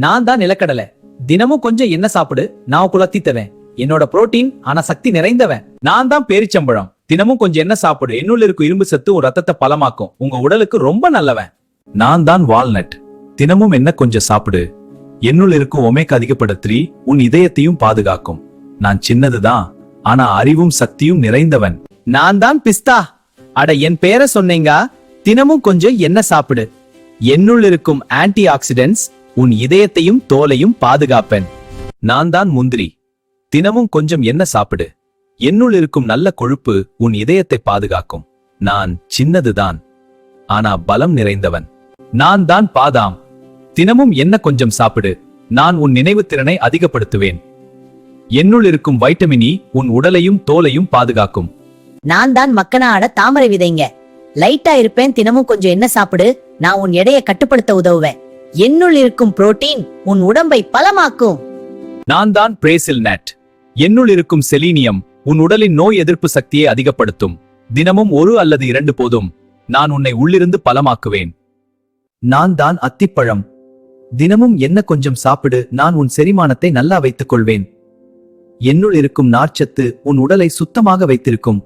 நான் தான் நிலக்கடலை. தினமும் கொஞ்சம் என்ன சாப்பிடு, நான் குலத்தித்தவன். என்னோட புரோட்டீன் ஆனா சக்தி நிறைந்தவன். நான் தான் பேரிச்சம்பழம். தினமும் கொஞ்சம் என்ன சாப்பிடு, என்னுள்ள இருக்கும் இரும்பு சத்து உன் ரத்தத்தை பலமாக்கும். உங்க உடலுக்கு ரொம்ப நல்லவன். நான் தான் வால்நட். தினமும் என்ன கொஞ்சம் சாப்பிடு, என்னுள் இருக்கும் ஒமேகா அதிகப்பட 3 உன் இதயத்தையும் பாதுகாக்கும். நான் சின்னதுதான், ஆனா அறிவும் சக்தியும் நிறைந்தவன். நான் தான் பிஸ்தா. அட என் பேரை சொன்னீங்க. தினமும் கொஞ்சம் என்ன சாப்பிடு, என்னுள் இருக்கும் ஆன்டி ஆக்சிடென்ட்ஸ் உன் இதயத்தையும் தோலையும் பாதுகாப்பேன். நான் தான் முந்திரி. தினமும் கொஞ்சம் என்ன சாப்பிடு, என்னுள் இருக்கும் நல்ல கொழுப்பு உன் இதயத்தை பாதுகாக்கும். நான் சின்னதுதான், ஆனா பலம் நிறைந்தவன். நான் தான் பாதாம். தினமும் என்ன கொஞ்சம் சாப்பிடு, நான் உன் நினைவு திறனை அதிகப்படுத்துவேன். என்னுள் இருக்கும் வைட்டமின் இ உன் உடலையும் தோலையும் பாதுகாக்கும். நான் தான் மக்கனாட தாமரை விதைங்க. லைட்டா இருப்பேன். தினமும் கொஞ்சம் என்ன சாப்பிடு, நான் உன் எடையை கட்டுப்படுத்த உதவுவேன். என்னுள் இருக்கும் புரோட்டீன் உன் உடம்பை பலமாக்கும். நான் தான் பிரேசில் நட். என்னுள் இருக்கும் செலீனியம் உன் உடலின் நோய் எதிர்ப்பு சக்தியை அதிகப்படுத்தும். தினமும் 1 அல்லது 2 போதும். நான் உன்னை உள்ளிருந்து பலமாக்குவேன். நான் தான் அத்திப்பழம். தினமும் என்ன கொஞ்சம் சாப்பிடு, நான் உன் செரிமானத்தை நல்லா வைத்துக் கொள்வேன். என்னுள் இருக்கும் நார்ச்சத்து உன் உடலை சுத்தமாக வைத்திருக்கும்.